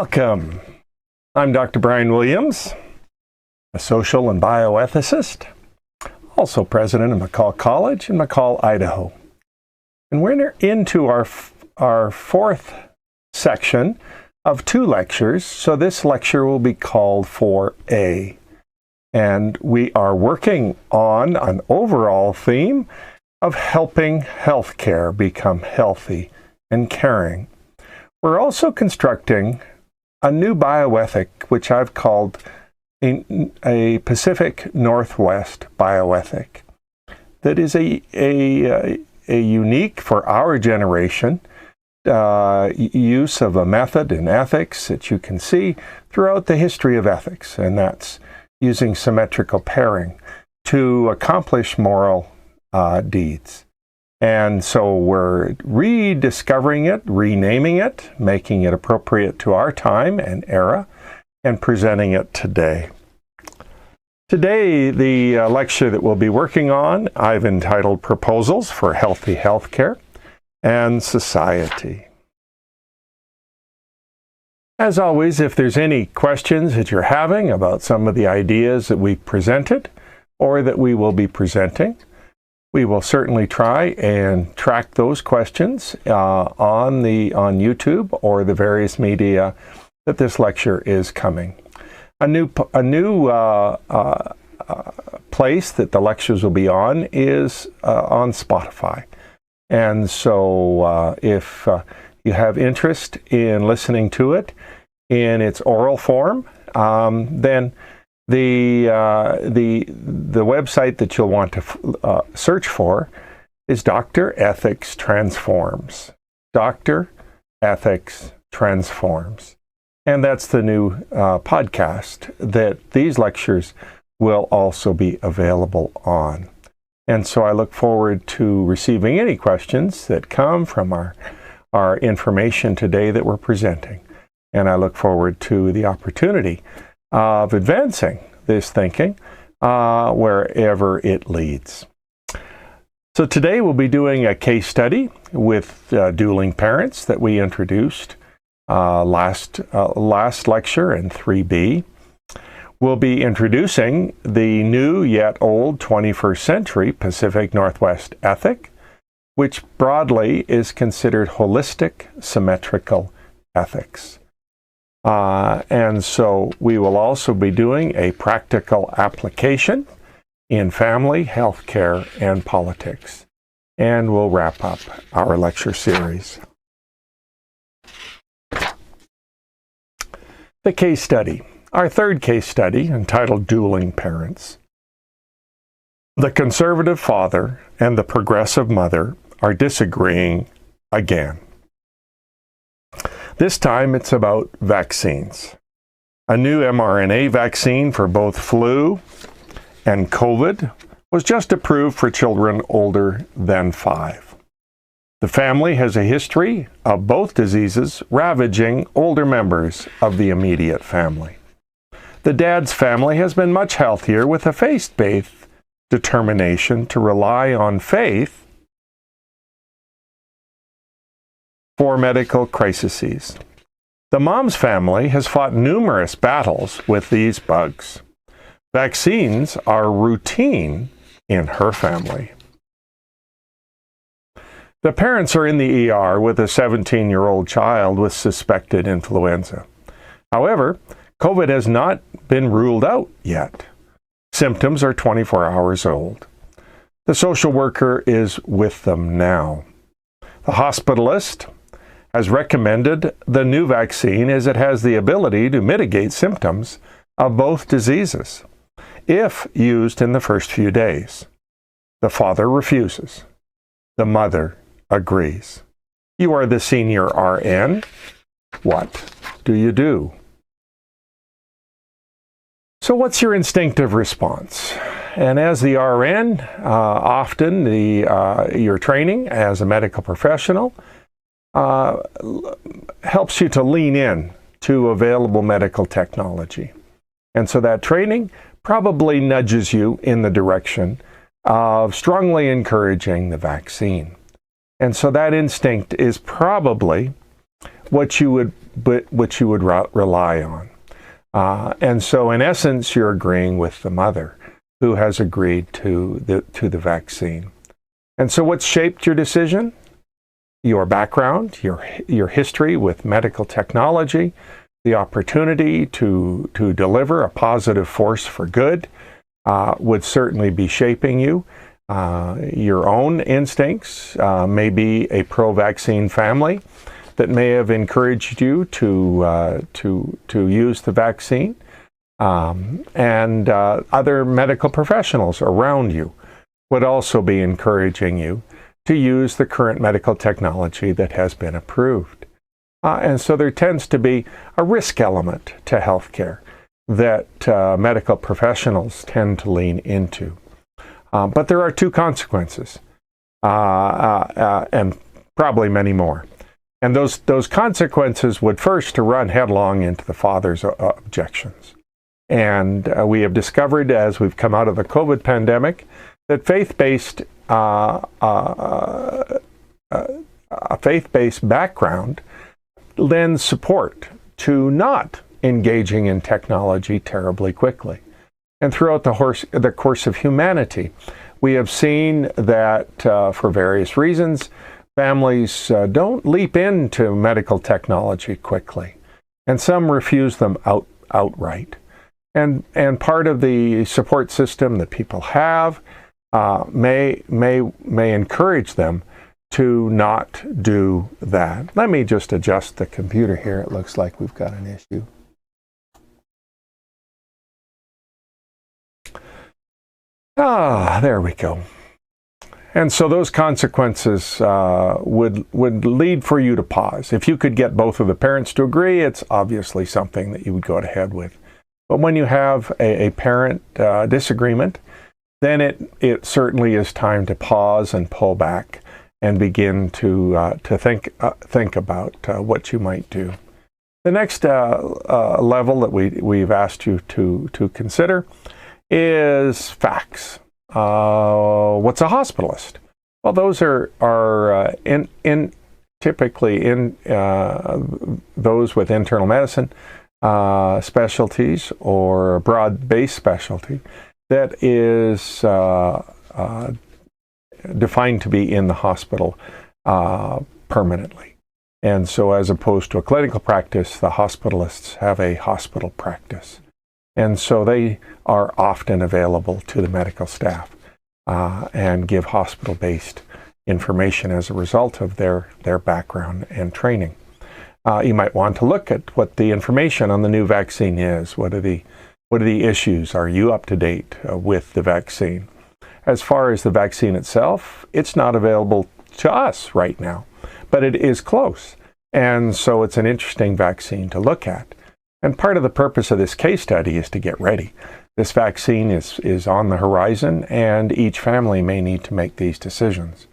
Welcome. I'm Dr. Brian Williams, a social and bioethicist, also president of McCallCollege in McCall, Idaho. And we're into our fourth section of 2 lectures, so this lecture will be called 4A. And we are working on an overall theme of helping healthcare become healthy and caring. We're also constructing a new bioethic, which I've called a Pacific Northwest bioethic, that is a unique for our generation use of a method in ethics that you can see throughout the history of ethics, and that's using symmetrical pairing to accomplish moral deeds. And so we're rediscovering it, renaming it, making it appropriate to our time and era, and presenting it today. Today, the lecture that we'll be working on, I've entitled Proposals for Healthy Healthcare and Society. As always, if there's any questions that you're having about some of the ideas that we've presented or that we will be presenting, we will certainly try and track those questions on YouTube or the various media that this lecture is coming. A new place that the lectures will be on is on Spotify. And so if you have interest in listening to it in its oral form, then the website that you'll want to search for is Dr. Ethics Transforms. Dr. Ethics Transforms. And that's the new podcast that these lectures will also be available on. And so I look forward to receiving any questions that come from our information today that we're presenting. And I look forward to the opportunity of advancing this thinking wherever it leads. So today we'll be doing a case study with dueling parents that we introduced last lecture in 3B. We'll be introducing the new yet old 21st century Pacific Northwest ethic, which broadly is considered holistic symmetrical ethics. And so we will also be doing a practical application in family, healthcare, and politics. And we'll wrap up our lecture series. The case study. Our third case study, entitled Dueling Parents. The conservative father and the progressive mother are disagreeing again. This time it's about vaccines. A new mRNA vaccine for both flu and COVID was just approved for children older than 5. The family has a history of both diseases ravaging older members of the immediate family. The dad's family has been much healthier with a faith-based determination to rely on faith for medical crises. The mom's family has fought numerous battles with these bugs. Vaccines are routine in her family. The parents are in the ER with a 17-year-old child with suspected influenza. However, COVID has not been ruled out yet. Symptoms are 24 hours old. The social worker is with them now. The hospitalist has recommended the new vaccine as it has the ability to mitigate symptoms of both diseases if used in the first few days. The father refuses. The mother agrees. You are the senior RN. What do you do? So what's your instinctive response? And as the RN, often your training as a medical professional helps you to lean in to available medical technology. And so that training probably nudges you in the direction of strongly encouraging the vaccine. And so that instinct is probably what you would which you would rely on. And so in essence, you're agreeing with the mother who has agreed to the vaccine. And so what's shaped your decision? Your background, your history with medical technology, the opportunity to deliver a positive force for good would certainly be shaping you. Your own instincts, maybe a pro-vaccine family that may have encouraged you to use the vaccine, and other medical professionals around you would also be encouraging you to use the current medical technology that has been approved. And so there tends to be a risk element to healthcare that medical professionals tend to lean into. But there are two consequences, and probably many more. And those consequences would first to run headlong into the father's objections. And we have discovered, as we've come out of the COVID pandemic, that faith-based a faith-based background lends support to not engaging in technology terribly quickly. And throughout the course of humanity, we have seen that for various reasons, families don't leap into medical technology quickly, and some refuse them outright. And part of the support system that people have may encourage them to not do that. Let me just adjust the computer here. It looks like we've got an issue. There we go. And so those consequences would lead for you to pause. If you could get both of the parents to agree, it's obviously something that you would go ahead with. But when you have a parent disagreement, then it certainly is time to pause and pull back and begin to think about what you might do. The next level that we've asked you to consider is facts. What's a hospitalist? Well, those are typically in those with internal medicine specialties or a broad-based specialty that is defined to be in the hospital permanently. And so as opposed to a clinical practice, the hospitalists have a hospital practice. And so they are often available to the medical staff and give hospital-based information as a result of their background and training. You might want to look at what the information on the new vaccine is. What are the issues? Are you up to date with the vaccine? As far as the vaccine itself, it's not available to us right now, but it is close. And so it's an interesting vaccine to look at. And part of the purpose of this case study is to get ready. This vaccine is on the horizon, and each family may need to make these decisions.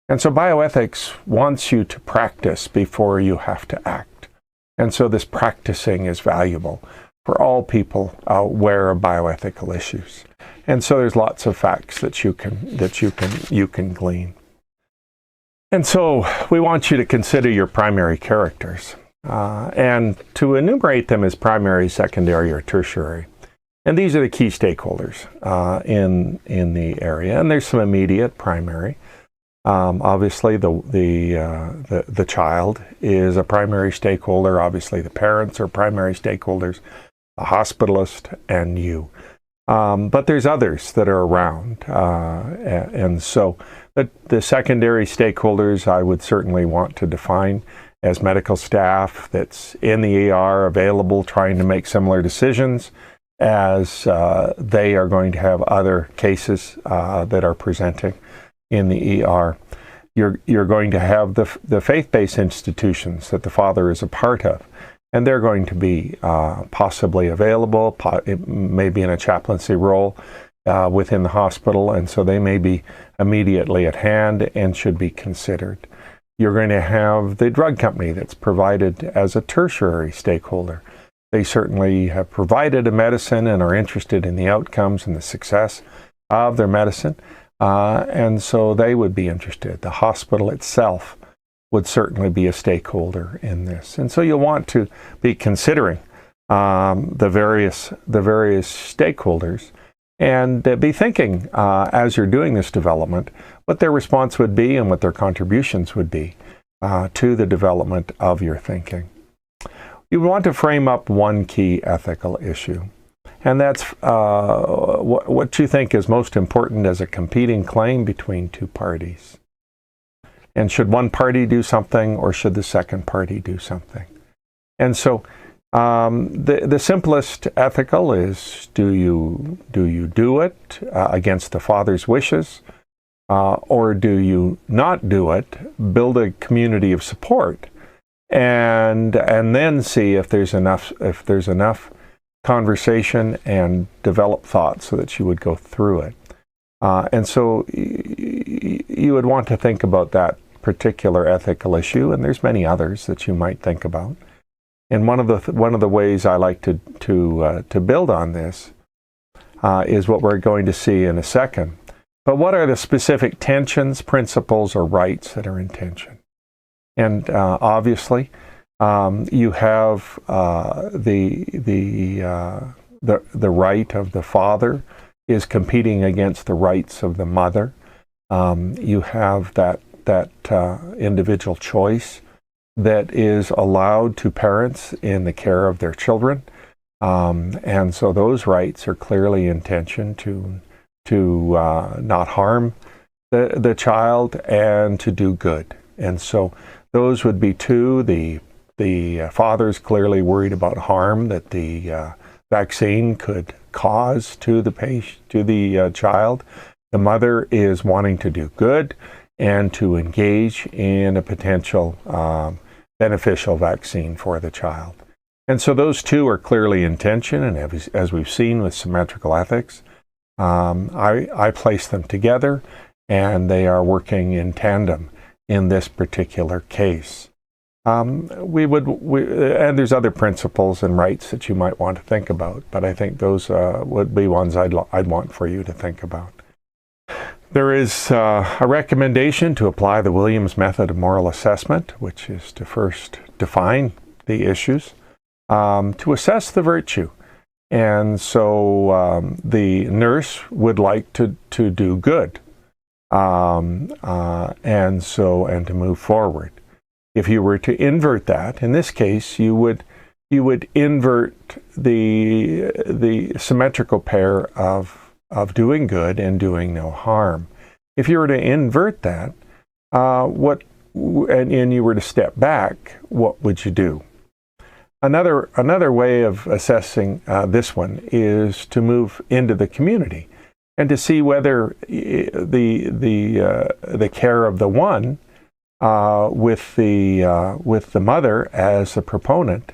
And so bioethics wants you to practice before you have to act. And so this practicing is valuable for all people aware of bioethical issues. And so there's lots of facts that you can glean. And so we want you to consider your primary characters and to enumerate them as primary, secondary, or tertiary. And these are the key stakeholders in the area. And there's some immediate primary. Obviously, the child is a primary stakeholder. Obviously, the parents are primary stakeholders, the hospitalist, and you. But there's others that are around. And so the secondary stakeholders I would certainly want to define as medical staff that's in the ER, available, trying to make similar decisions as they are going to have other cases that are presenting in the ER. You're going to have the faith-based institutions that the father is a part of, and they're going to be possibly available, maybe in a chaplaincy role within the hospital, and so they may be immediately at hand and should be considered. You're going to have the drug company that's provided as a tertiary stakeholder. They certainly have provided a medicine and are interested in the outcomes and the success of their medicine. And so they would be interested. The hospital itself would certainly be a stakeholder in this. And so you'll want to be considering the various stakeholders, and be thinking as you're doing this development what their response would be and what their contributions would be to the development of your thinking. You want to frame up one key ethical issue, and that's what you think is most important as a competing claim between two parties. And should one party do something, or should the second party do something? And so the simplest ethical is, do you do it against the father's wishes, or do you not do it? Build a community of support, and then see if there's enough conversation and develop thought so that you would go through it. And so you would want to think about that particular ethical issue, and there's many others that you might think about. And one of the ways I like to build on this is what we're going to see in a second. But what are the specific tensions, principles, or rights that are in tension? And obviously, you have the right of the father is competing against the rights of the mother. You have that individual choice that is allowed to parents in the care of their children, and so those rights are clearly in tension to not harm the child and to do good. And so those would be two. The father's clearly worried about harm that the vaccine could cause to the child. The mother is wanting to do good and to engage in a potential beneficial vaccine for the child. And so those two are clearly in tension, and as we've seen with symmetrical ethics, I place them together, and they are working in tandem in this particular case. And there's other principles and rights that you might want to think about, but I think those would be ones I'd want for you to think about. There is a recommendation to apply the Williams method of moral assessment, which is to first define the issues, to assess the virtue. And so the nurse would like to do good, and to move forward. If you were to invert that, in this case, you would invert the symmetrical pair of doing good and doing no harm. If you were to invert that, and you were to step back, what would you do? Another way of assessing this one is to move into the community and to see whether the care of the one with the mother as the proponent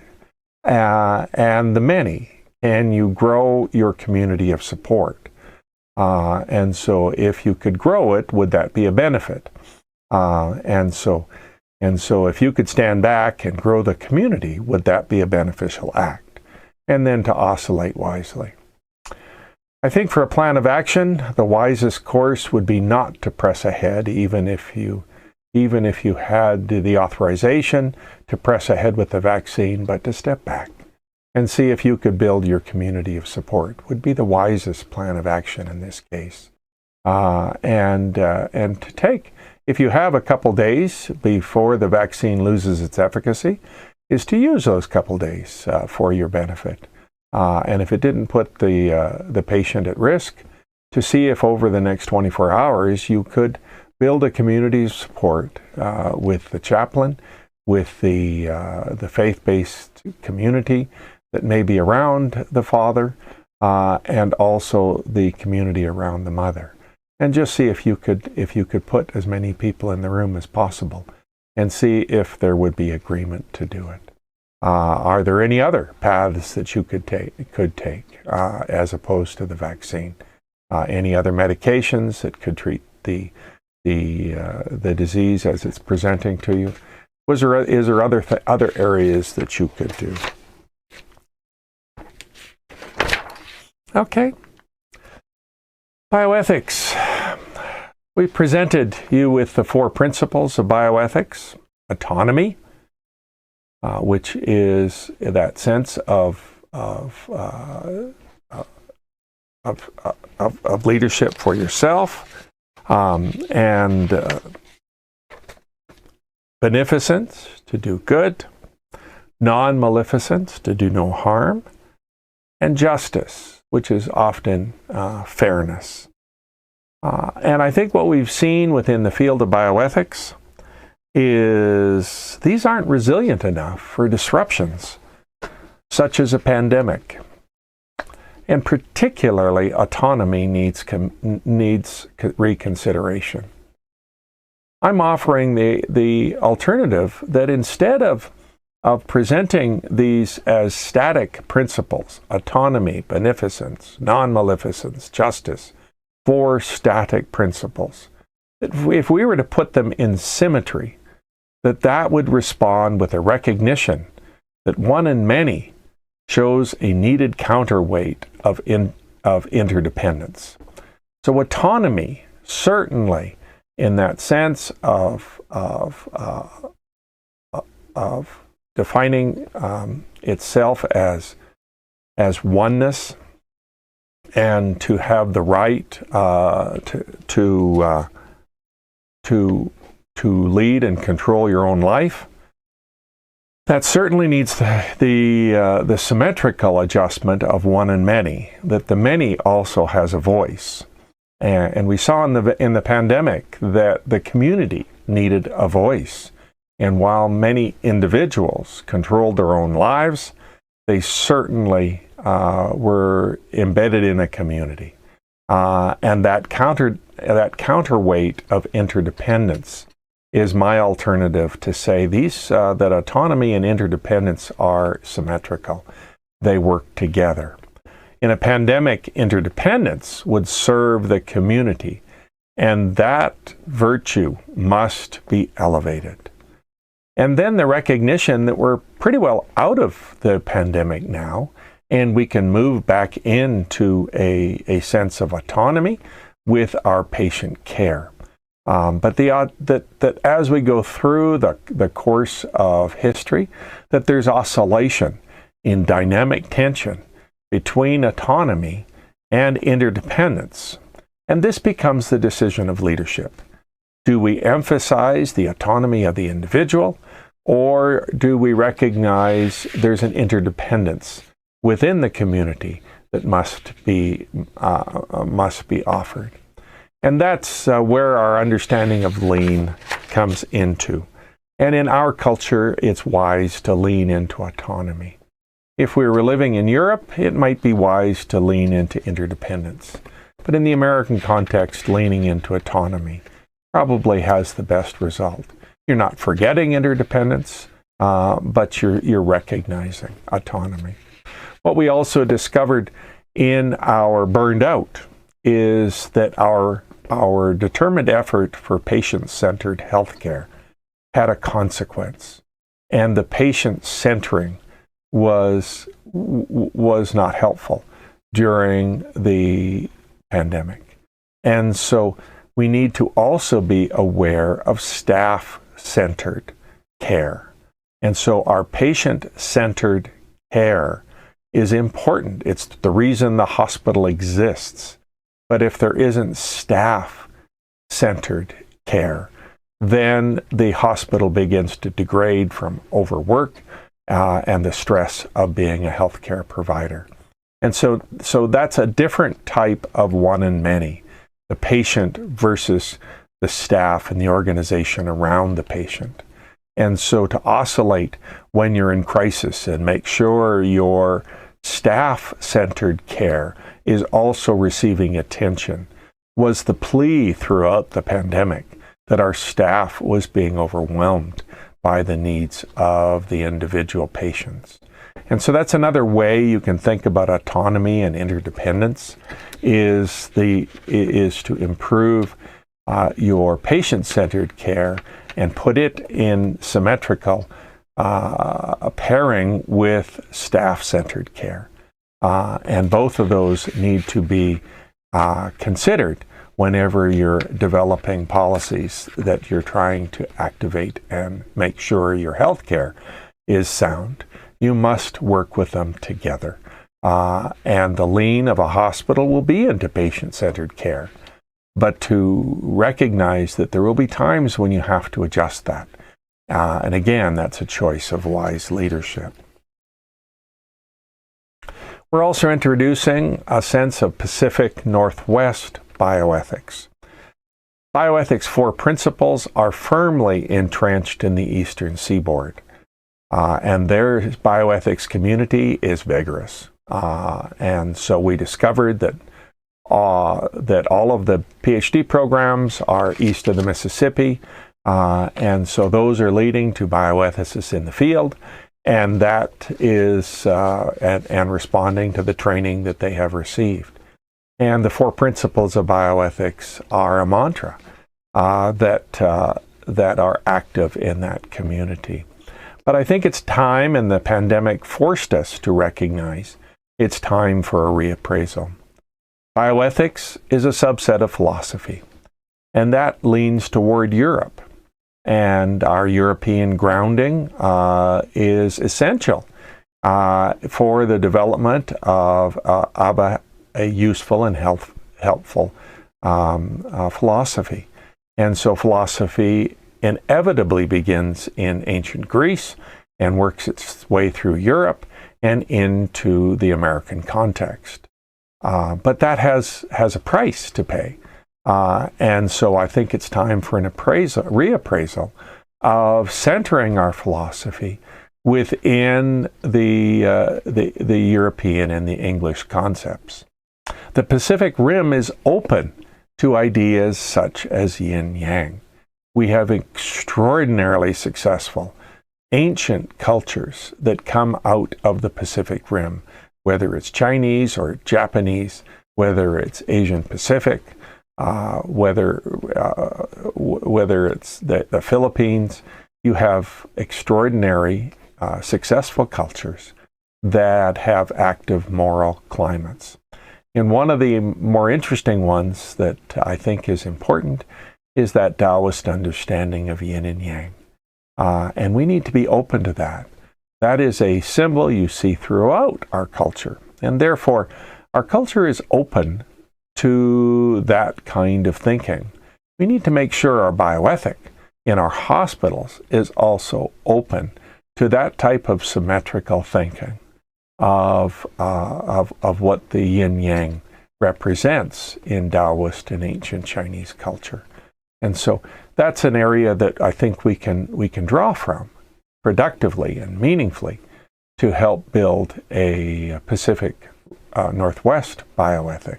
and the many, can you grow your community of support? And so if you could grow it, would that be a benefit? And so if you could stand back and grow the community, would that be a beneficial act? And then to oscillate wisely. I think for a plan of action, the wisest course would be not to press ahead, even if you had the authorization to press ahead with the vaccine, but to step back and see if you could build your community of support would be the wisest plan of action in this case. And to take, if you have a couple days before the vaccine loses its efficacy, is to use those couple days for your benefit. And if it didn't put the patient at risk, to see if over the next 24 hours you could build a community of support with the chaplain, with the faith-based community that may be around the father, and also the community around the mother. And just see if you could put as many people in the room as possible, and see if there would be agreement to do it. Are there any other paths that you could take as opposed to the vaccine? Any other medications that could treat the disease as it's presenting to you? Is there other areas that you could do? Okay. Bioethics. We presented you with the 4 principles of bioethics. autonomy, which is that sense of leadership for yourself, and beneficence, to do good, non-maleficence, to do no harm, and justice, which is often fairness. And I think what we've seen within the field of bioethics is these aren't resilient enough for disruptions, such as a pandemic. And particularly, autonomy needs reconsideration. I'm offering the alternative that instead of presenting these as static principles, autonomy, beneficence, non-maleficence, justice, 4 static principles, that if we were to put them in symmetry, that would respond with a recognition that one and many shows a needed counterweight of interdependence. So autonomy, certainly in that sense of defining itself as oneness, and to have the right to lead and control your own life. That certainly needs the symmetrical adjustment of one and many, that the many also has a voice. And we saw in the pandemic that the community needed a voice. And while many individuals controlled their own lives, they certainly were embedded in a community. And that counterweight of interdependence is my alternative to say that autonomy and interdependence are symmetrical. They work together. In a pandemic, interdependence would serve the community, and that virtue must be elevated. And then the recognition that we're pretty well out of the pandemic now, and we can move back into a sense of autonomy with our patient care. But that as we go through the course of history, that there's oscillation in dynamic tension between autonomy and interdependence. And this becomes the decision of leadership. Do we emphasize the autonomy of the individual, or do we recognize there's an interdependence within the community that must be offered? And that's where our understanding of lean comes into. And in our culture, it's wise to lean into autonomy. If we were living in Europe, it might be wise to lean into interdependence. But in the American context, leaning into autonomy probably has the best result. You're not forgetting interdependence, but you're recognizing autonomy. What we also discovered in our burned out is that our determined effort for patient-centered healthcare had a consequence, and the patient centering was not helpful during the pandemic. And so we need to also be aware of staff-centered care. And so our patient-centered care is important. It's the reason the hospital exists. But if there isn't staff-centered care, then the hospital begins to degrade from overwork and the stress of being a healthcare provider. And so that's a different type of one and many, the patient versus the staff and the organization around the patient. And so to oscillate when you're in crisis and make sure your staff-centered care is also receiving attention was the plea throughout the pandemic, that our staff was being overwhelmed by the needs of the individual patients. And so that's another way you can think about autonomy and interdependence, is to improve your patient-centered care and put it in symmetrical pairing with staff-centered care. And both of those need to be considered whenever you're developing policies that you're trying to activate and make sure your healthcare is sound. You must work with them together. And the lean of a hospital will be into patient-centered care, but to recognize that there will be times when you have to adjust that. And again, that's a choice of wise leadership. We're also introducing a sense of Pacific Northwest bioethics. Bioethics' 4 principles are firmly entrenched in the Eastern Seaboard, and their bioethics community is vigorous. And so we discovered that all of the PhD programs are east of the Mississippi, and so those are leading to bioethicists in the field, and that is and responding to the training that they have received. And the 4 principles of bioethics are a mantra that are active in that community. But I think it's time, and the pandemic forced us to recognize it's time for a reappraisal. Bioethics is a subset of philosophy, and that leans toward Europe. And our European grounding is essential for the development of a useful and helpful philosophy. And so philosophy inevitably begins in ancient Greece and works its way through Europe and into the American context. But that has a price to pay. And so I think it's time for an reappraisal of centering our philosophy within the European and the English concepts. The Pacific Rim is open to ideas such as yin-yang. We have extraordinarily successful ancient cultures that come out of the Pacific Rim, whether it's Chinese or Japanese, whether it's Asian Pacific, whether it's the Philippines. You have extraordinary, successful cultures that have active moral climates. And one of the more interesting ones that I think is important is that Taoist understanding of yin and yang. And we need to be open to that. That is a symbol you see throughout our culture. And therefore, our culture is open to that kind of thinking. We need to make sure our bioethic in our hospitals is also open to that type of symmetrical thinking of what the yin-yang represents in Taoist and ancient Chinese culture. And so that's an area that I think we can draw from productively and meaningfully to help build a Pacific Northwest bioethic.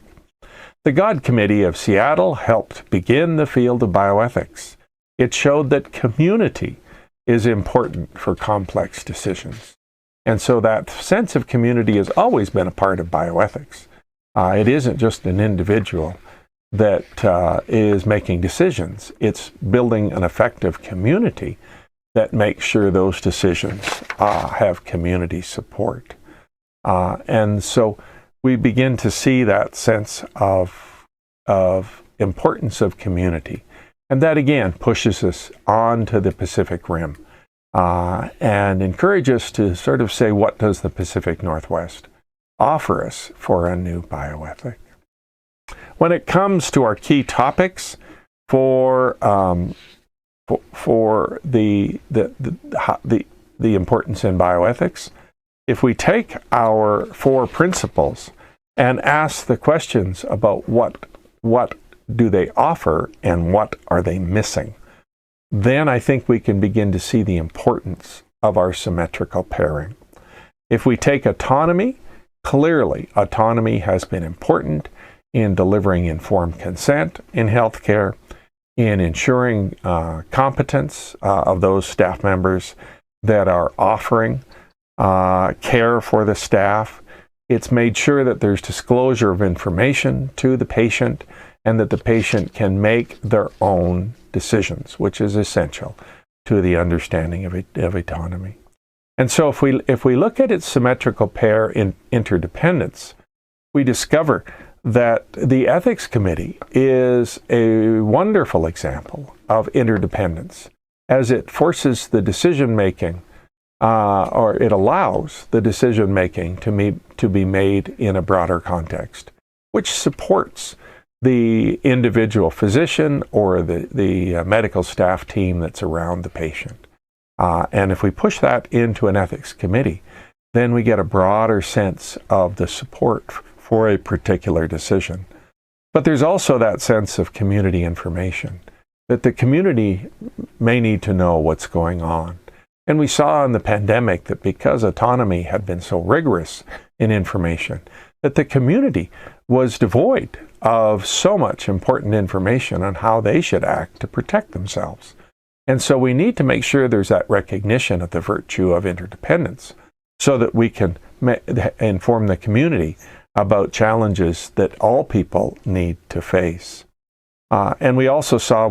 The God Committee of Seattle helped begin the field of bioethics. It showed that community is important for complex decisions. And so that sense of community has always been a part of bioethics. It isn't just an individual that is making decisions. It's building an effective community that makes sure those decisions have community support. And so we begin to see that sense of importance of community. And that again pushes us on to the Pacific Rim and encourages us to sort of say, what does the Pacific Northwest offer us for a new bioethic? When it comes to our key topics for the importance in bioethics, if we take our 4 principles and ask the questions about what do they offer and what are they missing, then I think we can begin to see the importance of our symmetrical pairing. If we take autonomy, clearly autonomy has been important in delivering informed consent in healthcare, in ensuring competence of those staff members that are offering care for the staff. It's made sure that there's disclosure of information to the patient and that the patient can make their own decisions, which is essential to the understanding of autonomy. And so if we look at its symmetrical pair in interdependence, we discover that the Ethics Committee is a wonderful example of interdependence, as it forces the decision-making, or it allows the decision-making to be made in a broader context, which supports the individual physician or the medical staff team that's around the patient. And if we push that into an ethics committee, then we get a broader sense of the support for a particular decision. But there's also that sense of community information, that the community may need to know what's going on. And we saw in the pandemic that because autonomy had been so rigorous in information, that the community was devoid of so much important information on how they should act to protect themselves. And so we need to make sure there's that recognition of the virtue of interdependence so that we can inform the community about challenges that all people need to face. And we also saw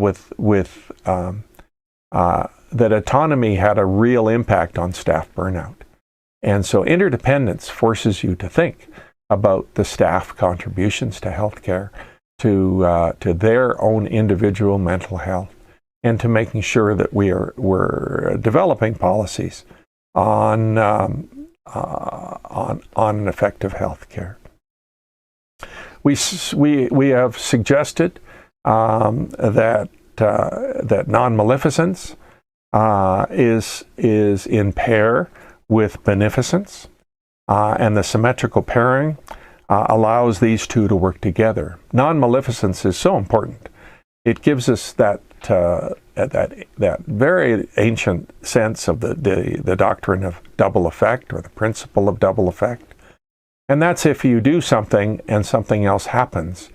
that autonomy had a real impact on staff burnout. And so interdependence forces you to think about the staff contributions to healthcare, to their own individual mental health, and to making sure that we're developing policies on effective healthcare. We have suggested that non-maleficence is in pair with beneficence, and the symmetrical pairing allows these two to work together. Non-maleficence is so important. It gives us that very ancient sense of the doctrine of double effect, or the principle of double effect. And that's if you do something and something else happens.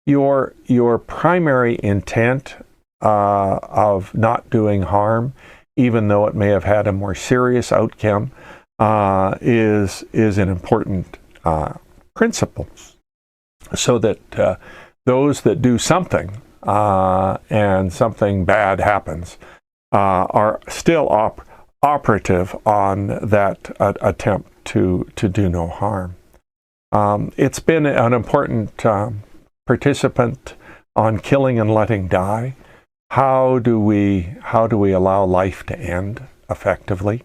Your primary intent of not doing harm, even though it may have had a more serious outcome, is an important principle. So that those that do something and something bad happens are still operative on that attempt to do no harm. It's been an important participant on killing and letting die. How do we allow life to end effectively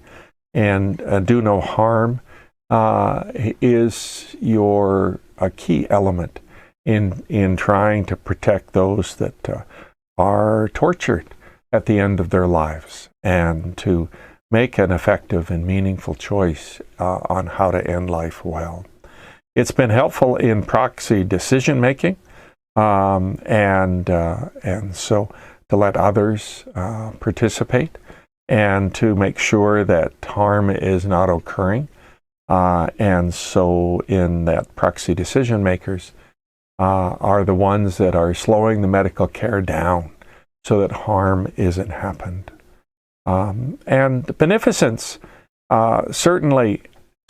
and do no harm is a key element in trying to protect those that are tortured at the end of their lives, and to make an effective and meaningful choice on how to end life well. It's been helpful in proxy decision making, and so to let others participate and to make sure that harm is not occurring. And so in that proxy decision makers are the ones that are slowing the medical care down so that harm isn't happened. And beneficence certainly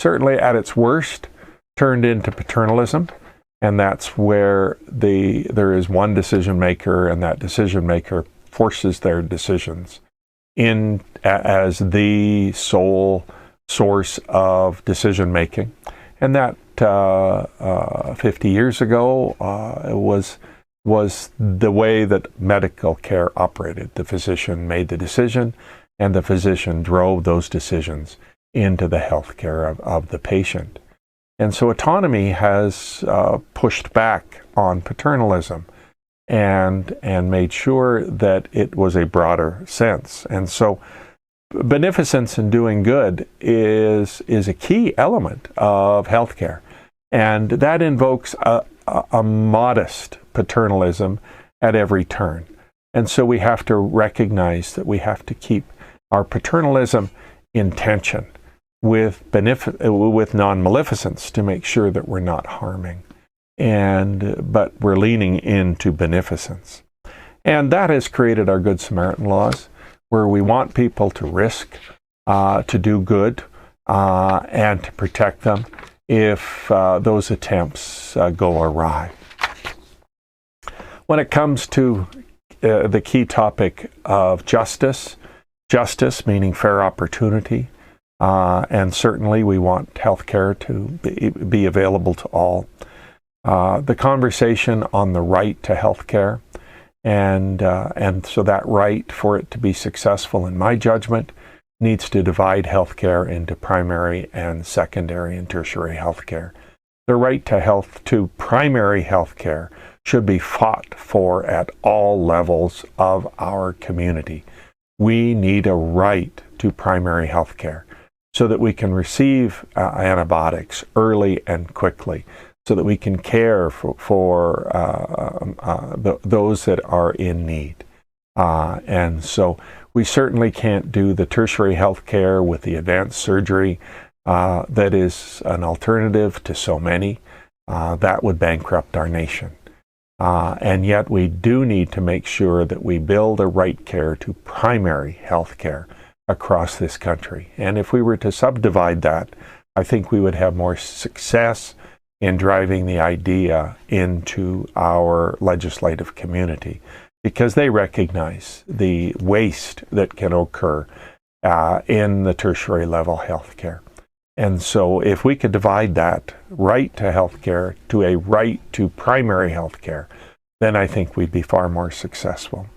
at its worst turned into paternalism, and that's where there is one decision maker, and that decision maker forces their decisions in as the sole source of decision making. And that 50 years ago was the way that medical care operated. The physician made the decision, and the physician drove those decisions into the health care of the patient. And so autonomy has pushed back on paternalism and made sure that it was a broader sense. And so beneficence and doing good is a key element of healthcare. And that invokes a modest paternalism at every turn. And so we have to recognize that we have to keep our paternalism in tension with non-maleficence to make sure that we're not harming, but we're leaning into beneficence. And that has created our Good Samaritan laws, where we want people to risk, to do good, and to protect them if those attempts go awry. When it comes to the key topic of justice meaning fair opportunity, and certainly we want healthcare to be available to all. the conversation on the right to health care. And so that right, for it to be successful, in my judgment, needs to divide healthcare into primary and secondary and tertiary healthcare. The right to primary healthcare should be fought for at all levels of our community. We need a right to primary healthcare so that we can receive antibiotics early and quickly, so that we can care for those that are in need. And so we certainly can't do the tertiary health care with the advanced surgery that is an alternative to so many. That would bankrupt our nation. And yet we do need to make sure that we build a right care to primary health care across this country. And if we were to subdivide that, I think we would have more success in driving the idea into our legislative community, because they recognize the waste that can occur in the tertiary level healthcare. And so if we could divide that right to healthcare to a right to primary healthcare, then I think we'd be far more successful.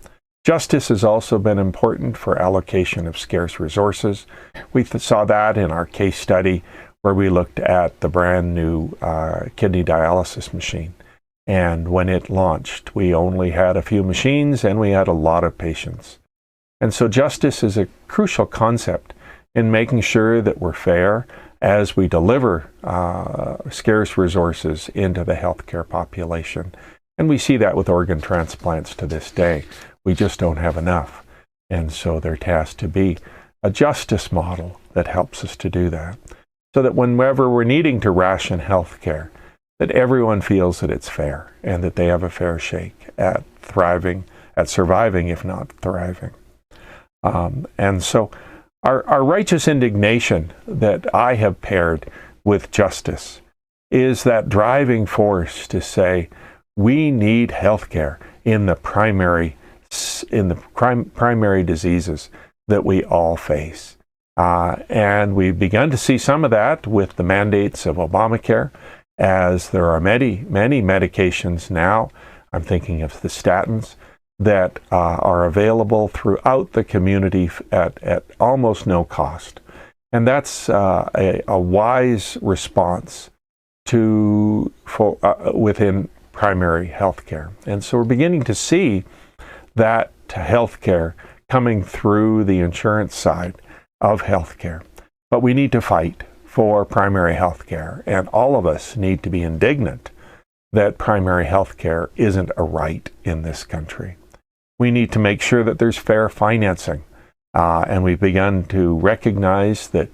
Justice has also been important for allocation of scarce resources. We saw that in our case study where we looked at the brand new kidney dialysis machine. And when it launched, we only had a few machines and we had a lot of patients. And so justice is a crucial concept in making sure that we're fair as we deliver scarce resources into the healthcare population. And we see that with organ transplants to this day. We just don't have enough. And so there has to be a justice model that helps us to do that, so that whenever we're needing to ration healthcare, that everyone feels that it's fair and that they have a fair shake at surviving, if not thriving. And so our righteous indignation that I have paired with justice is that driving force to say we need healthcare in the primary diseases that we all face. And we've begun to see some of that with the mandates of Obamacare, as there are many medications now, I'm thinking of the statins, that are available throughout the community at almost no cost. And that's a wise response within primary health care. And so we're beginning to see that health care coming through the insurance side of health care. But we need to fight for primary health care, and all of us need to be indignant that primary health care isn't a right in this country. We need to make sure that there's fair financing, and we've begun to recognize that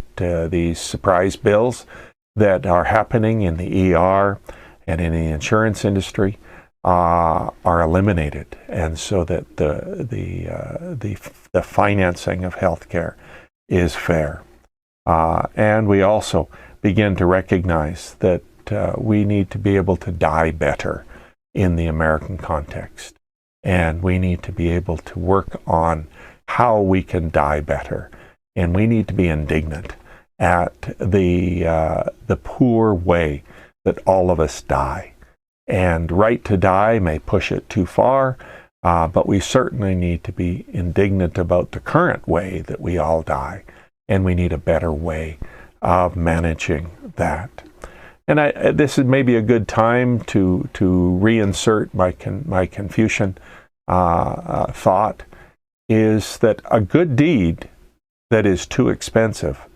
these surprise bills that are happening in the ER and in the insurance industry are eliminated, and so that the financing of healthcare is fair. And we also begin to recognize that we need to be able to die better in the American context. And we need to be able to work on how we can die better. And we need to be indignant at the poor way that all of us die. And right to die may push it too far, but we certainly need to be indignant about the current way that we all die. And we need a better way of managing that. And this is maybe a good time to reinsert my Confucian thought, is that a good deed that is too expensive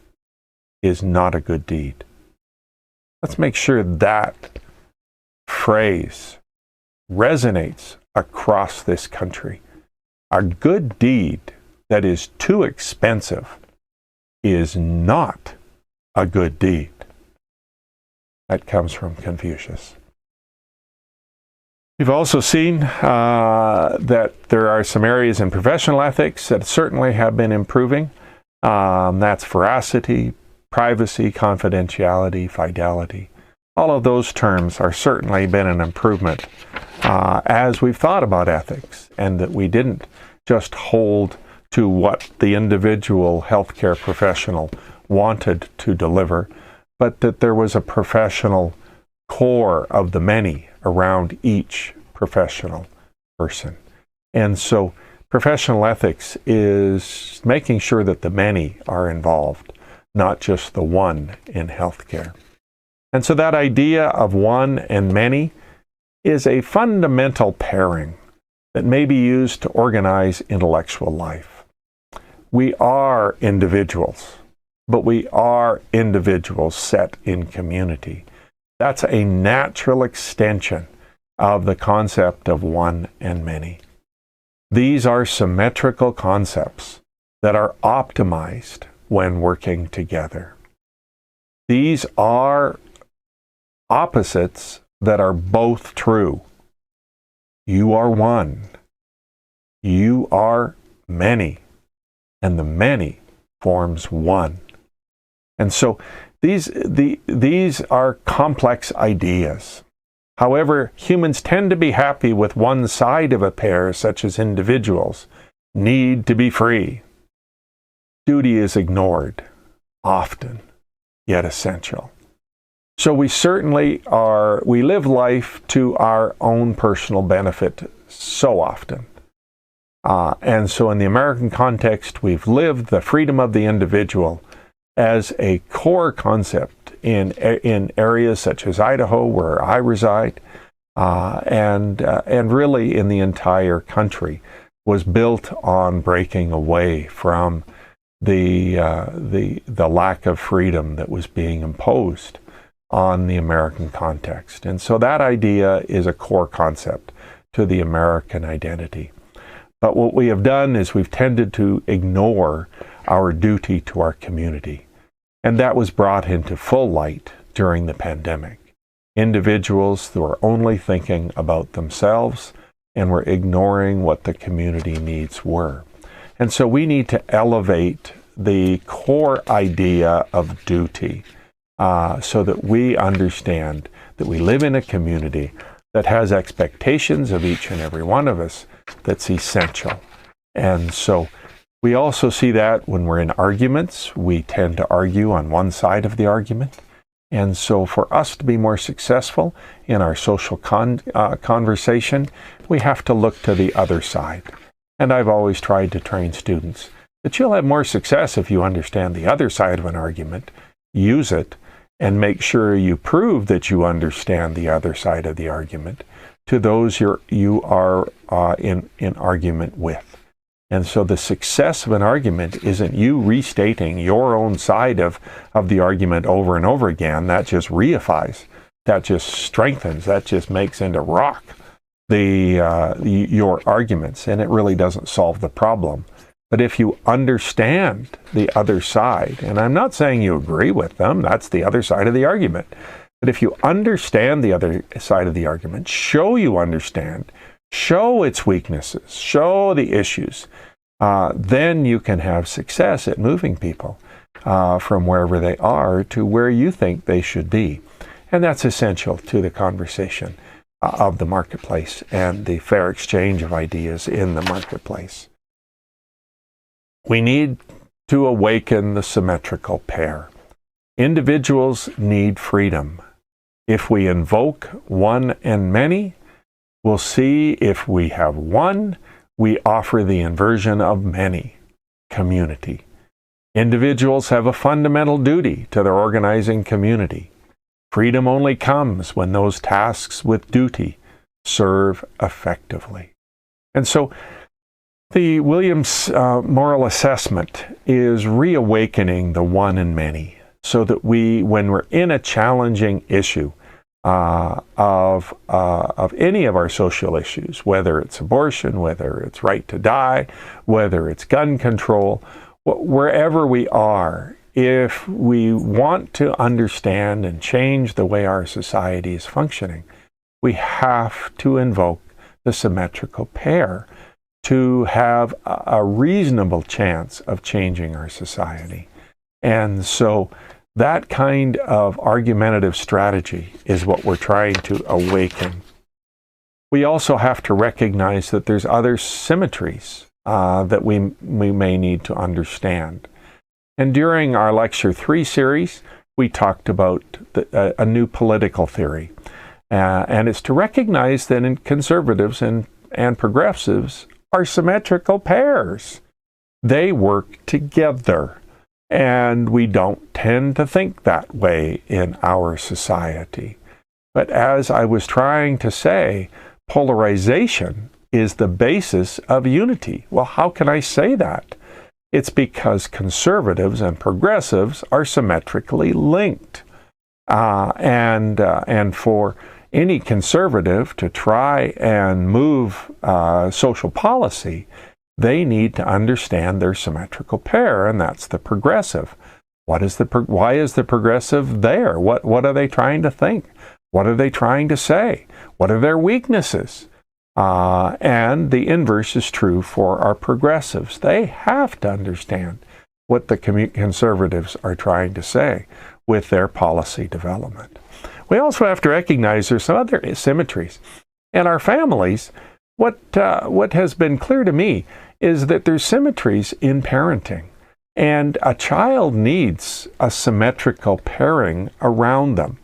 is not a good deed. Let's make sure that phrase resonates across this country. A good deed that is too expensive is not a good deed. That comes from Confucius. We've also seen that there are some areas in professional ethics that certainly have been improving. That's veracity, privacy, confidentiality, fidelity. All of those terms are certainly been an improvement as we've thought about ethics, and that we didn't just hold to what the individual healthcare professional wanted to deliver, but that there was a professional core of the many around each professional person. And so professional ethics is making sure that the many are involved, not just the one in healthcare. And so that idea of one and many is a fundamental pairing that may be used to organize intellectual life. We are individuals, but we are individuals set in community. That's a natural extension of the concept of one and many. These are symmetrical concepts that are optimized when working together. These are opposites that are both true. You are one. You are many. And the many forms one. And so these are complex ideas. However, humans tend to be happy with one side of a pair, such as individuals need to be free. Duty is ignored, often, yet essential. So we live life to our own personal benefit so often. And so in the American context, we've lived the freedom of the individual as a core concept in areas such as Idaho, where I reside, and really in the entire country, was built on breaking away from the lack of freedom that was being imposed on the American context. And so that idea is a core concept to the American identity. But what we have done is we've tended to ignore our duty to our community. And that was brought into full light during the pandemic. Individuals who were only thinking about themselves and were ignoring what the community needs were. And so we need to elevate the core idea of duty so that we understand that we live in a community that has expectations of each and every one of us that's essential. And so we also see that when we're in arguments, we tend to argue on one side of the argument. And so for us to be more successful in our social conversation, we have to look to the other side. And I've always tried to train students that you'll have more success if you understand the other side of an argument, use it, and make sure you prove that you understand the other side of the argument to those you are in argument with. And so the success of an argument isn't you restating your own side of the argument over and over again. That just reifies, that just strengthens, that just makes into rock your arguments, and it really doesn't solve the problem. But if you understand the other side, and I'm not saying you agree with them, that's the other side of the argument. But if you understand the other side of the argument, show you understand, show its weaknesses, show the issues, then you can have success at moving people from wherever they are to where you think they should be. And that's essential to the conversation of the marketplace and the fair exchange of ideas in the marketplace. We need to awaken the symmetrical pair. Individuals need freedom. If we invoke one and many, we'll see if we have one, we offer the inversion of many, community. Individuals have a fundamental duty to their organizing community. Freedom only comes when those tasks with duty serve effectively. And so the Williams moral assessment is reawakening the one and many so that when we're in a challenging issue of any of our social issues, whether it's abortion, whether it's right to die, whether it's gun control, wherever we are, if we want to understand and change the way our society is functioning, we have to invoke the symmetrical pair to have a reasonable chance of changing our society. And so that kind of argumentative strategy is what we're trying to awaken. We also have to recognize that there's other symmetries that we may need to understand. And during our Lecture 3 series, we talked about a new political theory. And it's to recognize that in conservatives and progressives are symmetrical pairs. They work together. And we don't tend to think that way in our society. But as I was trying to say, polarization is the basis of unity. Well, how can I say that? It's because conservatives and progressives are symmetrically linked. And for any conservative to try and move social policy, they need to understand their symmetrical pair, and that's the progressive. Why is the progressive there? What are they trying to think? What are they trying to say? What are their weaknesses? And the inverse is true for our progressives. They have to understand what the conservatives are trying to say with their policy development. We also have to recognize there's some other asymmetries. In our families, what has been clear to me is that there's symmetries in parenting. And a child needs a symmetrical pairing around them.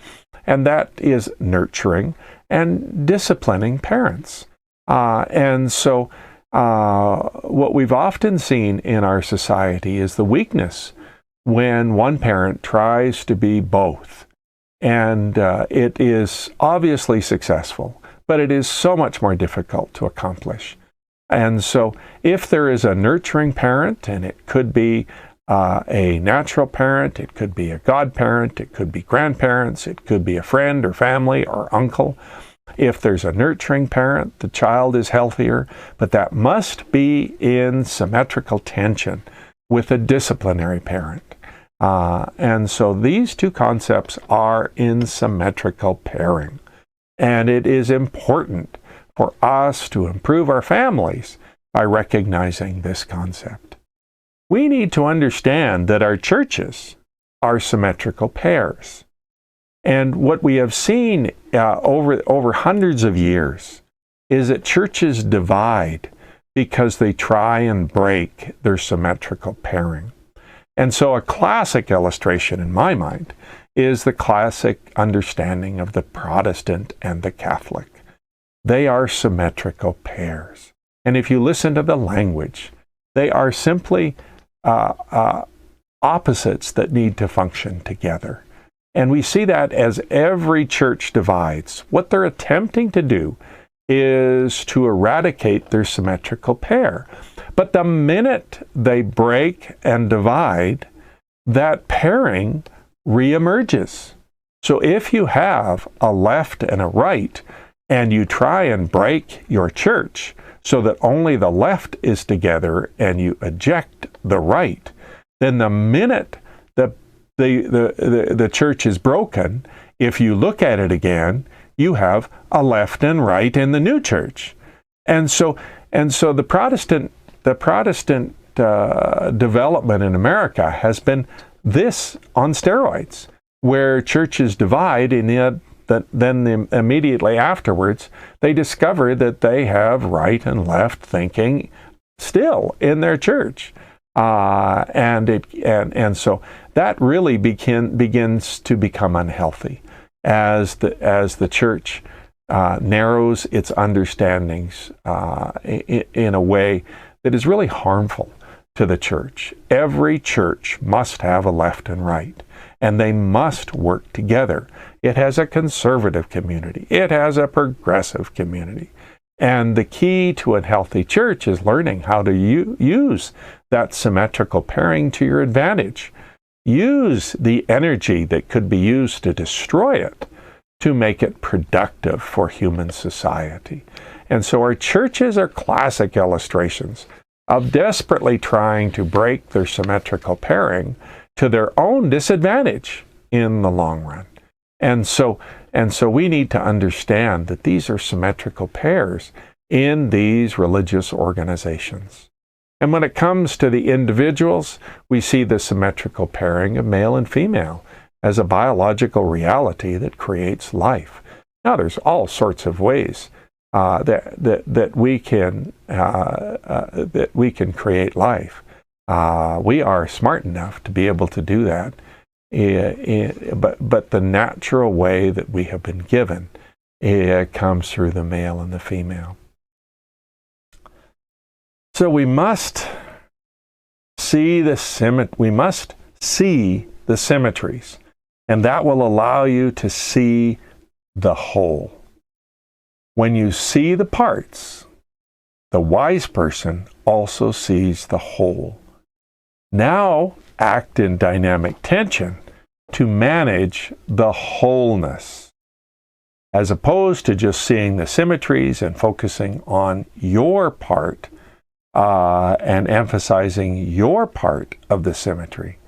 And that is nurturing and disciplining parents. And so what we've often seen in our society is the weakness when one parent tries to be both. And it is obviously successful, but it is so much more difficult to accomplish. And so if there is a nurturing parent, and it could be a natural parent, it could be a godparent, it could be grandparents, it could be a friend or family or uncle. If there's a nurturing parent, the child is healthier, but that must be in symmetrical tension with a disciplinary parent. And so these two concepts are in symmetrical pairing. And it is important for us to improve our families by recognizing this concept. We need to understand that our churches are symmetrical pairs. And what we have seen over hundreds of years is that churches divide because they try and break their symmetrical pairing. And so a classic illustration in my mind is the classic understanding of the Protestant and the Catholic. They are symmetrical pairs. And if you listen to the language, they are simply opposites that need to function together. And we see that as every church divides. What they're attempting to do is to eradicate their symmetrical pair. But the minute they break and divide, that pairing reemerges. So if you have a left and a right, and you try and break your church so that only the left is together and you eject the right, then the minute the church is broken, if you look at it again, you have a left and right in the new church. And so the Protestant development in America has been this on steroids, where churches divide, and then immediately afterwards they discover that they have right and left thinking still in their church, and so that really begins to become unhealthy as the church narrows its understandings in a way that is really harmful to the church. Every church must have a left and right, and they must work together. It has a conservative community. It has a progressive community. And the key to a healthy church is learning how to use that symmetrical pairing to your advantage. Use the energy that could be used to destroy it to make it productive for human society. And so our churches are classic illustrations of desperately trying to break their symmetrical pairing to their own disadvantage in the long run. And so we need to understand that these are symmetrical pairs in these religious organizations. And when it comes to the individuals, we see the symmetrical pairing of male and female as a biological reality that creates life. Now, there's all sorts of ways that we can create life. We are smart enough to be able to do that. but the natural way that we have been given comes through the male and the female. So we must see the symmetries, and that will allow you to see the whole. When you see the parts, the wise person also sees the whole. Now act in dynamic tension to manage the wholeness, as opposed to just seeing the symmetries and focusing on your part and emphasizing your part of the symmetry,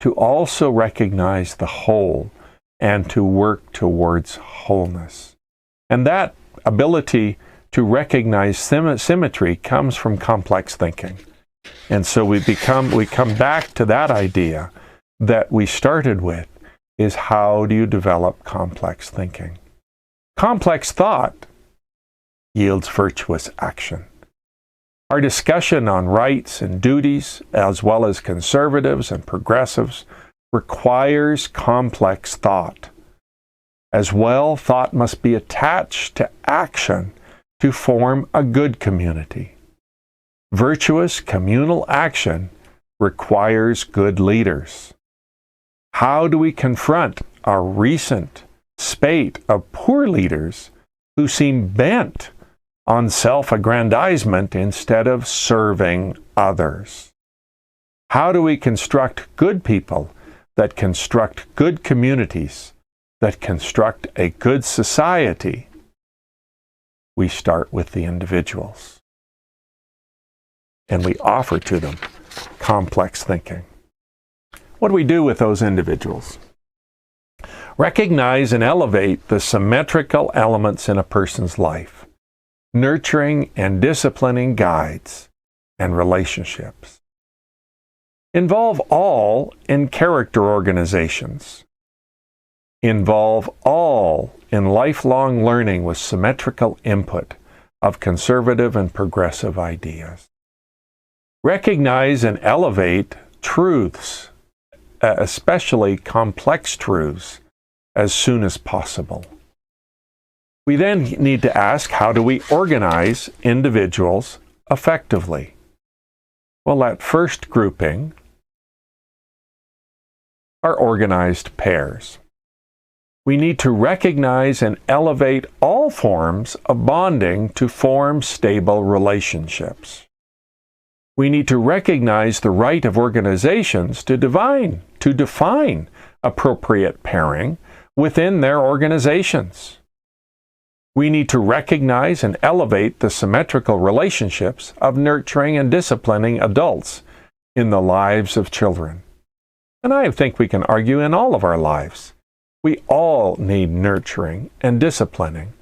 to also recognize the whole and to work towards wholeness. And that ability to recognize symmetry comes from complex thinking. And so we come back to that idea that we started with, is how do you develop complex thinking? Complex thought yields virtuous action. Our discussion on rights and duties, as well as conservatives and progressives, requires complex thought. As well, thought must be attached to action to form a good community. Virtuous communal action requires good leaders. How do we confront our recent spate of poor leaders who seem bent on self-aggrandizement instead of serving others? How do we construct good people that construct good communities, that construct a good society? We start with the individuals, and we offer to them complex thinking. What do we do with those individuals? Recognize and elevate the symmetrical elements in a person's life, nurturing and disciplining guides and relationships. Involve all in character organizations. Involve all in lifelong learning with symmetrical input of conservative and progressive ideas. Recognize and elevate truths, especially complex truths, as soon as possible. We then need to ask, how do we organize individuals effectively? Well, that first grouping are organized pairs. We need to recognize and elevate all forms of bonding to form stable relationships. We need to recognize the right of organizations to define appropriate pairing within their organizations. We need to recognize and elevate the symmetrical relationships of nurturing and disciplining adults in the lives of children. And I think we can argue in all of our lives. We all need nurturing and disciplining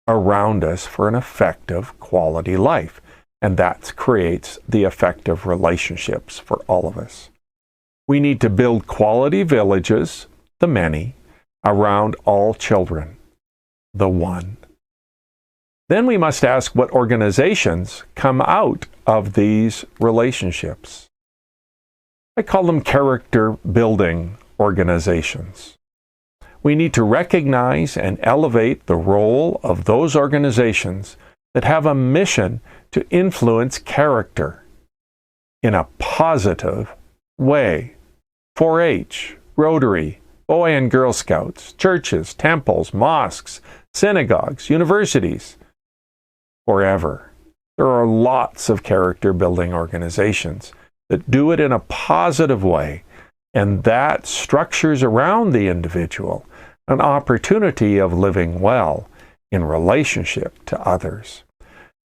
around us for an effective quality life. And that creates the effective relationships for all of us. We need to build quality villages, the many, around all children, the one. Then we must ask what organizations come out of these relationships. I call them character building organizations. We need to recognize and elevate the role of those organizations that have a mission to influence character in a positive way. 4-H, Rotary, Boy and Girl Scouts, churches, temples, mosques, synagogues, universities, forever. There are lots of character building organizations that do it in a positive way, and that structures around the individual an opportunity of living well in relationship to others.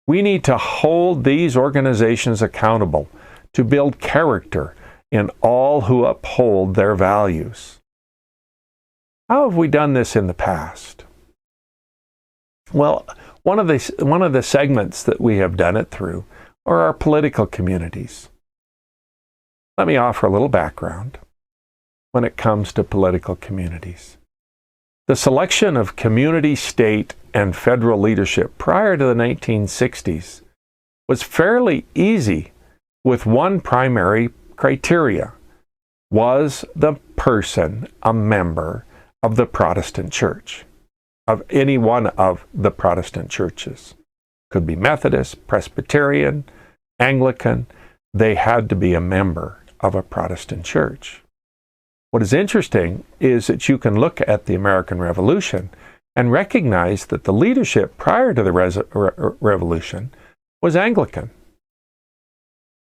We need to hold these organizations accountable to build character in all who uphold their values. How have we done this in the past? Well, one of the segments that we have done it through are our political communities. Let me offer a little background when it comes to political communities. The selection of community, state, and federal leadership prior to the 1960s was fairly easy, with one primary criteria: was the person a member of the Protestant Church, of any one of the Protestant churches? Could be Methodist, Presbyterian, Anglican. They had to be a member of a Protestant church. What is interesting is that you can look at the American Revolution and recognize that the leadership prior to the Revolution was Anglican.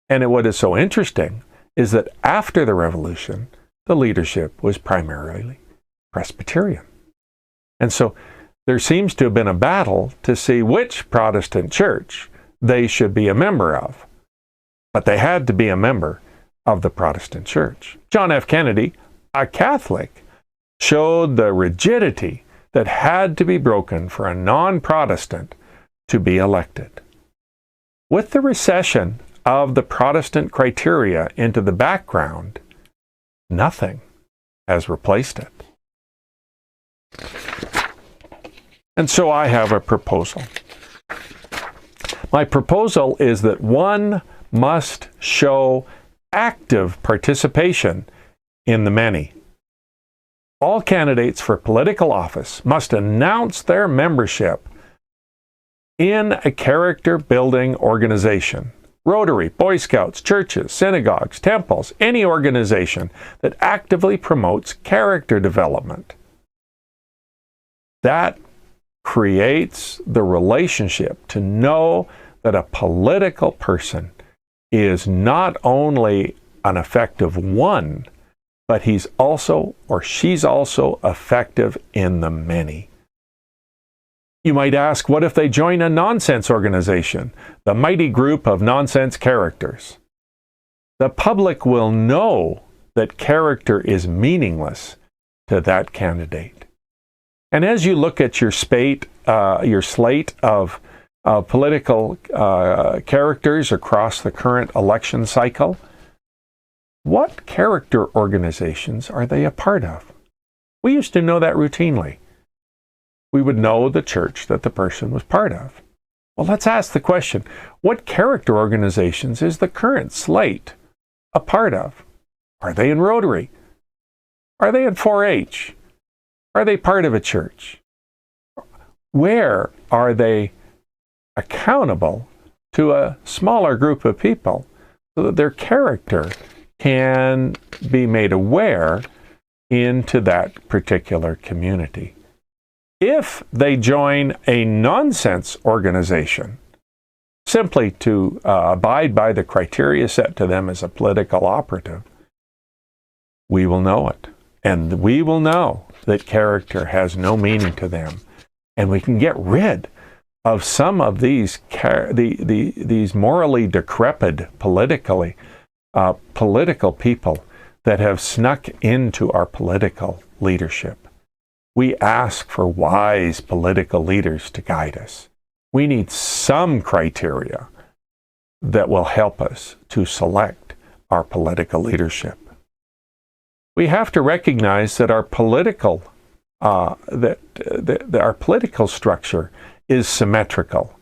And what is so interesting is that after the Revolution, the leadership was primarily Presbyterian. And so there seems to have been a battle to see which Protestant church they should be a member of. But they had to be a member of the Protestant church. John F. Kennedy, a Catholic, showed the rigidity that had to be broken for a non-Protestant to be elected. With the recession of the Protestant criteria into the background, nothing has replaced it. And so I have a proposal. My proposal is that one must show active participation in the many. All candidates for political office must announce their membership in a character-building organization. Rotary, Boy Scouts, churches, synagogues, temples, any organization that actively promotes character development. That creates the relationship to know that a political person is not only an effective one, but he's also or she's also effective in the many. You might ask, what if they join a nonsense organization, the mighty group of nonsense characters? The public will know that character is meaningless to that candidate. And as you look at your slate of political characters across the current election cycle, what character organizations are they a part of? We used to know that routinely. We would know the church that the person was part of. Well, let's ask the question, what character organizations is the current slate a part of? Are they in Rotary? Are they in 4-H? Are they part of a church? Where are they accountable to a smaller group of people so that their character can be made aware into that particular community? If they join a nonsense organization simply to abide by the criteria set to them as a political operative, we will know it. And we will know that character has no meaning to them. And we can get rid of some of these morally decrepit political people that have snuck into our political leadership. We ask for wise political leaders to guide us. We need some criteria that will help us to select our political leadership. We have to recognize that our political our political structure is symmetrical.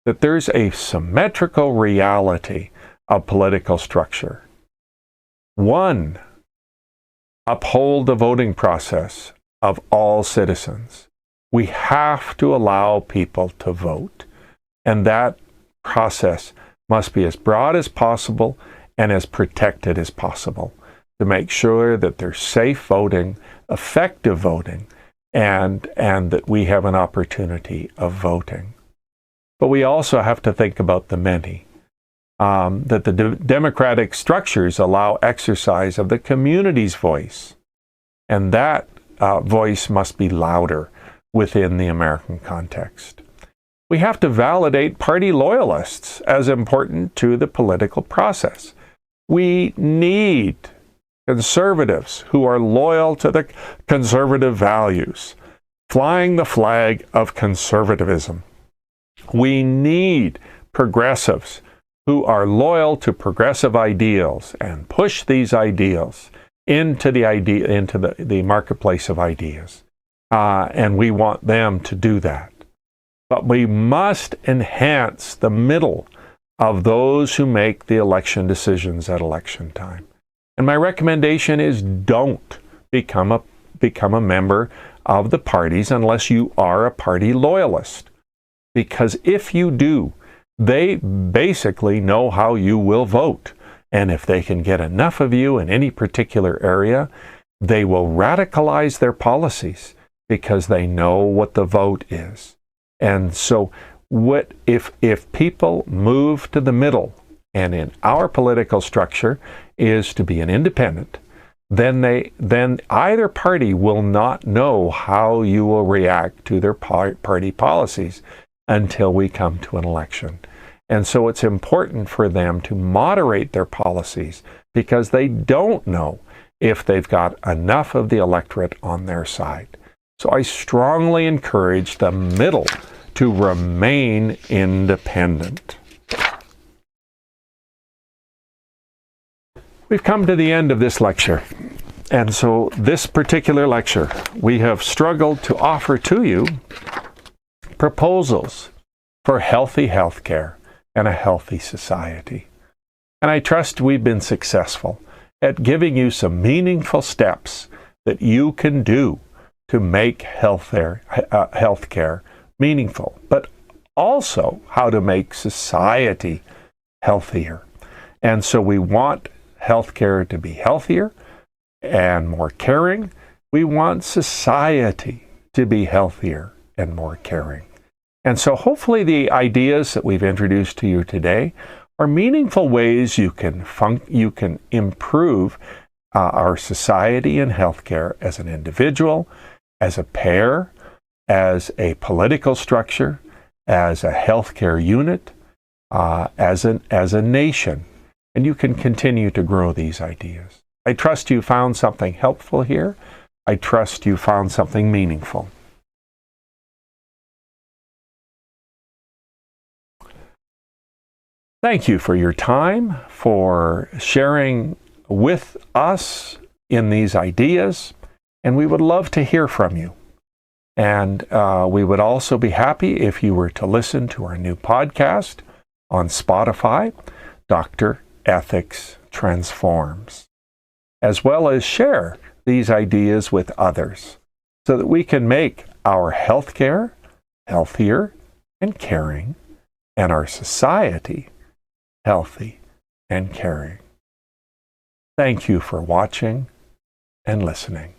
That there's a symmetrical reality of political structure. One, uphold the voting process of all citizens. We have to allow people to vote, and that process must be as broad as possible and as protected as possible to make sure that there's safe voting, effective voting, and that we have an opportunity of voting. But we also have to think about the many, that the democratic structures allow exercise of the community's voice, and that voice must be louder within the American context. We have to validate party loyalists as important to the political process. We need conservatives who are loyal to the conservative values, flying the flag of conservatism. We need progressives who are loyal to progressive ideals and push these ideals into the marketplace of ideas. And we want them to do that. But we must enhance the middle of those who make the election decisions at election time. And my recommendation is don't become a member of the parties unless you are a party loyalist. Because if you do, they basically know how you will vote. And if they can get enough of you in any particular area, they will radicalize their policies because they know what the vote is. And so if people move to the middle, and in our political structure is to be an independent, then either party will not know how you will react to their party policies until we come to an election. And so it's important for them to moderate their policies because they don't know if they've got enough of the electorate on their side. So I strongly encourage the middle to remain independent. We've come to the end of this lecture. And so this particular lecture, we have struggled to offer to you proposals for healthy healthcare and a healthy society. And I trust we've been successful at giving you some meaningful steps that you can do to make healthcare meaningful, but also how to make society healthier. And so we want healthcare to be healthier and more caring. We want society to be healthier and more caring. And so hopefully the ideas that we've introduced to you today are meaningful ways you can improve our society and healthcare as an individual, as a pair, as a political structure, as a healthcare unit, as a nation. And you can continue to grow these ideas. I trust you found something helpful here. I trust you found something meaningful. Thank you for your time, for sharing with us in these ideas, and we would love to hear from you. And we would also be happy if you were to listen to our new podcast on Spotify, Dr. Ethics Transforms, as well as share these ideas with others so that we can make our healthcare healthier and caring, and our society healthy and caring. Thank you for watching and listening.